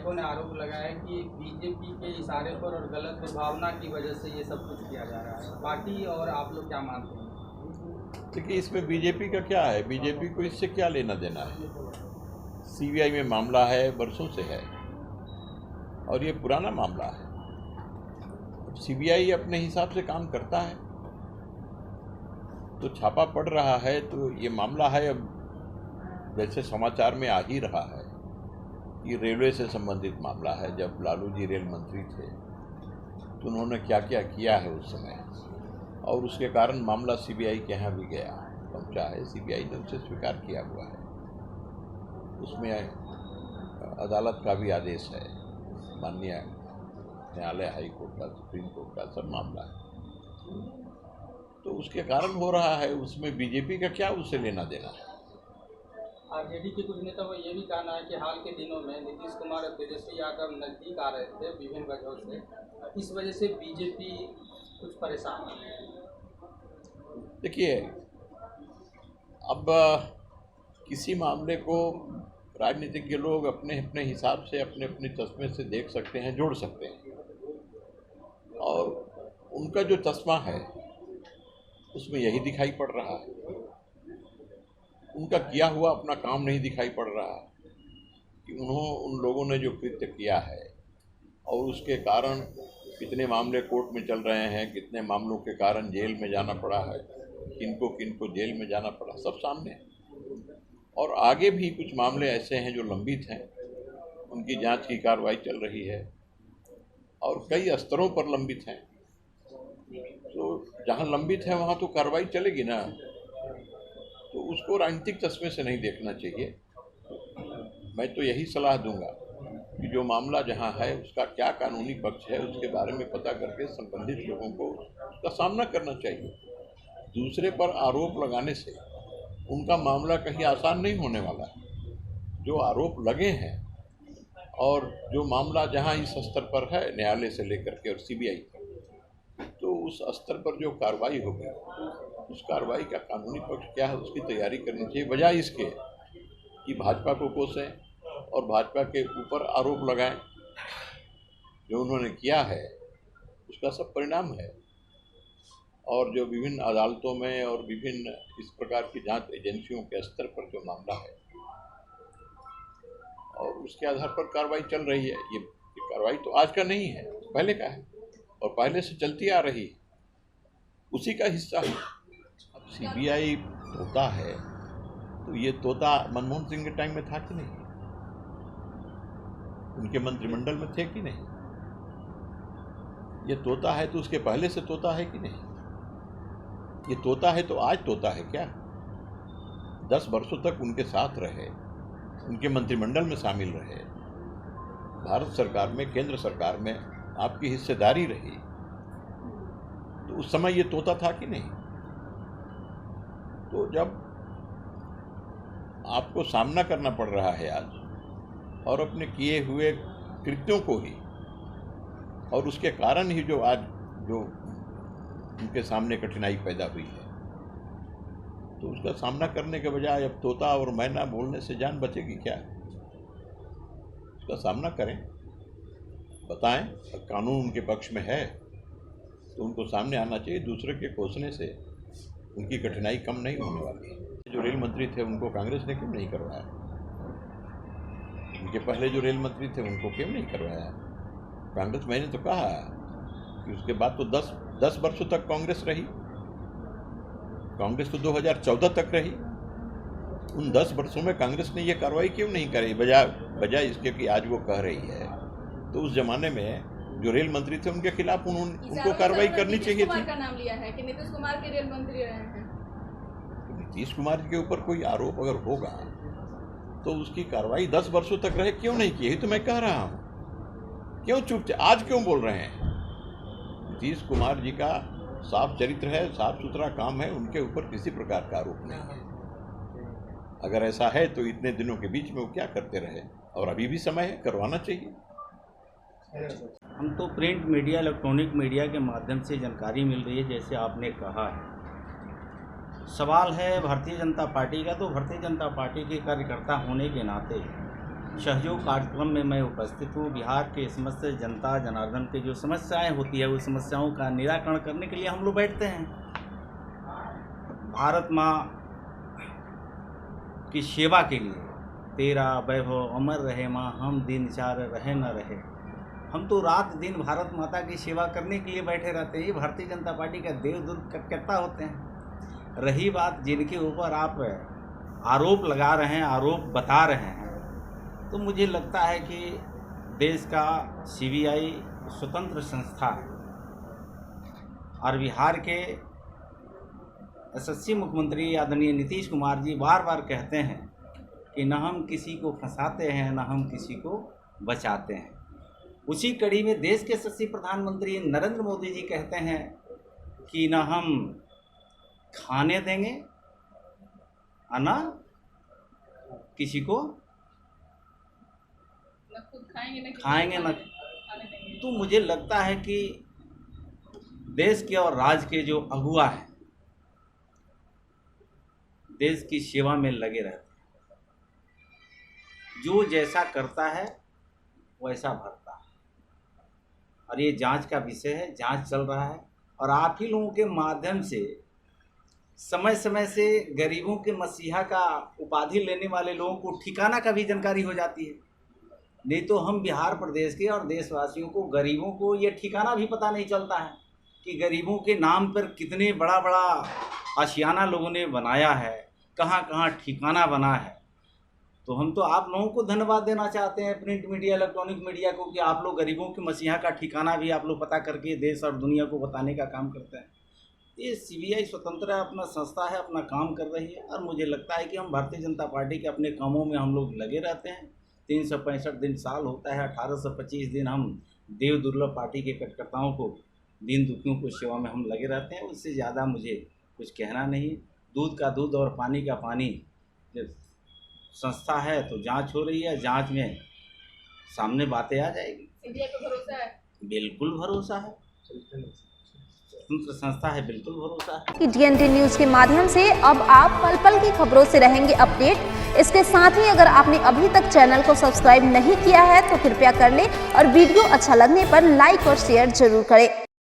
विधायकों ने आरोप लगाया कि बीजेपी के इशारे पर और गलत भावना की वजह से ये सब कुछ किया जा रहा है। पार्टी और आप लोग क्या मानते हैं? देखिए, इसमें बीजेपी का क्या है? बीजेपी को इससे क्या लेना देना है? सीबीआई में मामला है, बरसों से है और ये पुराना मामला है। सीबीआई अपने हिसाब से काम करता है, तो छापा पड़ रहा है, तो ये मामला है। अब वैसे समाचार में आ ही रहा है कि रेलवे से संबंधित मामला है। जब लालू जी रेल मंत्री थे तो उन्होंने क्या क्या किया है उस समय, और उसके कारण मामला सीबीआई के यहाँ भी गया, पहुँचा है। सीबीआई ने उसे स्वीकार किया हुआ है। उसमें अदालत का भी आदेश है, माननीय न्यायालय, हाई कोर्ट का, सुप्रीम कोर्ट का सब मामला है। तो उसके कारण हो रहा है, उसमें बीजेपी का क्या उससे लेना देना है? आरजेडी के कुछ नेताओं का ये भी कहना है कि हाल के दिनों में नीतीश कुमार और तेजस्वी यादव नजदीक आ रहे थे विभिन्न वजहों से, इस वजह से बीजेपी कुछ परेशान है। देखिए, अब किसी मामले को राजनीतिज्ञ लोग अपने अपने हिसाब से, अपने अपने चश्मे से देख सकते हैं, जोड़ सकते हैं, और उनका जो चश्मा है उसमें यही दिखाई पड़ रहा है। उनका किया हुआ अपना काम नहीं दिखाई पड़ रहा कि उन लोगों ने जो कृत्य किया है और उसके कारण कितने मामले कोर्ट में चल रहे हैं, कितने मामलों के कारण जेल में जाना पड़ा है, किनको जेल में जाना पड़ा, सब सामने है। और आगे भी कुछ मामले ऐसे हैं जो लंबित हैं, उनकी जांच की कार्रवाई चल रही है और कई स्तरों पर लंबित हैं। तो जहां लंबित है वहां तो कार्रवाई चलेगी ना, तो उसको राजनीतिक चश्मे से नहीं देखना चाहिए। मैं तो यही सलाह दूंगा कि जो मामला जहां है उसका क्या कानूनी पक्ष है उसके बारे में पता करके संबंधित लोगों को उसका सामना करना चाहिए। दूसरे पर आरोप लगाने से उनका मामला कहीं आसान नहीं होने वाला है। जो आरोप लगे हैं और जो मामला जहां इस स्तर पर है, न्यायालय से लेकर के और सीबीआई तक, तो उस स्तर पर जो कार्रवाई होगी, उस कार्रवाई का कानूनी पक्ष क्या है उसकी तैयारी करनी चाहिए, बजाय इसके कि भाजपा को कोसें और भाजपा के ऊपर आरोप लगाएं। जो उन्होंने किया है उसका सब परिणाम है, और जो विभिन्न अदालतों में और विभिन्न इस प्रकार की जांच एजेंसियों के स्तर पर जो मामला है और उसके आधार पर कार्रवाई चल रही है। ये कार्रवाई तो आज का नहीं है, पहले का है और पहले से चलती आ रही है, उसी का हिस्सा है। अब सीबीआई तोता है, तो ये तोता मनमोहन सिंह के टाइम में था कि नहीं? उनके मंत्रिमंडल में थे कि नहीं? ये तोता है तो उसके पहले से तोता है कि नहीं? ये तोता है तो आज तोता है क्या? 10 वर्षों तक उनके साथ रहे, उनके मंत्रिमंडल में शामिल रहे, भारत सरकार में, केंद्र सरकार में आपकी हिस्सेदारी रही, तो उस समय ये तोता था कि नहीं? तो जब आपको सामना करना पड़ रहा है आज, और अपने किए हुए कृत्यों को ही, और उसके कारण ही जो आज जो उनके सामने कठिनाई पैदा हुई है, तो उसका सामना करने के बजाय अब तोता और मैना बोलने से जान बचेगी क्या? उसका सामना करें, बताएं, कानून उनके पक्ष में है तो उनको सामने आना चाहिए। दूसरे के कोसने से उनकी कठिनाई कम नहीं होने वाली है। जो रेल मंत्री थे उनको कांग्रेस ने क्यों नहीं करवाया? उनके पहले जो रेल मंत्री थे उनको क्यों नहीं करवाया कांग्रेस? मैंने तो कहा कि उसके बाद तो 10 वर्षों तक कांग्रेस रही। कांग्रेस तो 2014 तक रही। उन 10 वर्षों में कांग्रेस ने ये कार्रवाई क्यों नहीं करी, बजाय इसके कि आज वो कह रही है? तो उस जमाने में जो रेल मंत्री थे उनके खिलाफ उनको कार्रवाई करनी चाहिए थी। का नाम लिया है कि नीतीश कुमार के रेल मंत्री रहे हैं। नीतीश कुमार के ऊपर कोई आरोप अगर होगा तो उसकी कार्रवाई 10 वर्षों तक रहे, क्यों नहीं की? यही तो मैं कह रहा हूँ। क्यों चुप थे? आज क्यों बोल रहे हैं? नीतीश कुमार जी का साफ चरित्र है, साफ सुथरा काम है, उनके ऊपर किसी प्रकार का आरोप नहीं है। अगर ऐसा है तो इतने दिनों के बीच में वो क्या करते रहे? और अभी भी समय है, करवाना चाहिए। हम तो प्रिंट मीडिया, इलेक्ट्रॉनिक मीडिया के माध्यम से जानकारी मिल रही है, जैसे आपने कहा है। सवाल है भारतीय जनता पार्टी का, तो भारतीय जनता पार्टी के कार्यकर्ता होने के नाते सहयोग कार्यक्रम में मैं उपस्थित हूँ। बिहार के समस्त जनता जनार्दन के जो समस्याएं होती है, उस समस्याओं का निराकरण करने के लिए हम लोग बैठते हैं। भारत माँ की सेवा के लिए तेरा वैभव अमर रहे माँ, हम दिन चार रहे न रहे। हम तो रात दिन भारत माता की सेवा करने के लिए बैठे रहते हैं। ये भारतीय जनता पार्टी का देवदूत कर्ता होते हैं। रही बात जिनके ऊपर आप आरोप लगा रहे हैं, आरोप बता रहे हैं, तो मुझे लगता है कि देश का सीबीआई स्वतंत्र संस्था है और बिहार के यशस्वी मुख्यमंत्री आदरणीय नीतीश कुमार जी बार बार कहते हैं कि न हम किसी को फंसाते हैं, न हम किसी को बचाते हैं। उसी कड़ी में देश के यशस्वी प्रधानमंत्री नरेंद्र मोदी जी कहते हैं कि न हम खाने देंगे और न किसी को खाएंगे न। तो मुझे लगता है कि देश के और राज्य के जो अगुआ हैं, देश की सेवा में लगे रहते हैं। जो जैसा करता है वैसा भरता है और ये जांच का विषय है, जांच चल रहा है। और आप ही लोगों के माध्यम से समय समय से गरीबों के मसीहा का उपाधि लेने वाले लोगों को ठिकाना का भी जानकारी हो जाती है। नहीं तो हम बिहार प्रदेश के और देशवासियों को, गरीबों को ये ठिकाना भी पता नहीं चलता है कि गरीबों के नाम पर कितने बड़ा बड़ा आशियाना लोगों ने बनाया है, कहाँ कहाँ ठिकाना बना है। तो हम तो आप लोगों को धन्यवाद देना चाहते हैं, प्रिंट मीडिया, इलेक्ट्रॉनिक मीडिया को, कि आप लोग गरीबों के मसीहा का ठिकाना भी आप लोग पता करके देश और दुनिया को बताने का काम करते हैं। ये सीबीआई स्वतंत्र है, अपना संस्था है, अपना काम कर रही है। और मुझे लगता है कि हम भारतीय जनता पार्टी के अपने कामों में हम लोग लगे रहते हैं। 365 दिन साल होता है, 1825 दिन हम देव दुर्लभ पार्टी के कार्यकर्ताओं को, दीन दुखियों को सेवा में हम लगे रहते हैं। उससे ज़्यादा मुझे कुछ कहना नहीं। दूध का दूध और पानी का पानी जब संस्था है तो जांच हो रही है, जांच में सामने बातें आ जाएगी। सीबीआई पे भरोसा है? बिल्कुल भरोसा है, स्वतंत्र संस्था है, बिल्कुल भरोसा है। DND न्यूज के माध्यम से अब आप पल पल की खबरों से रहेंगे अपडेट। इसके साथ ही अगर आपने अभी तक चैनल को सब्सक्राइब नहीं किया है तो कृपया कर लें और वीडियो अच्छा लगने पर लाइक और शेयर जरूर करें।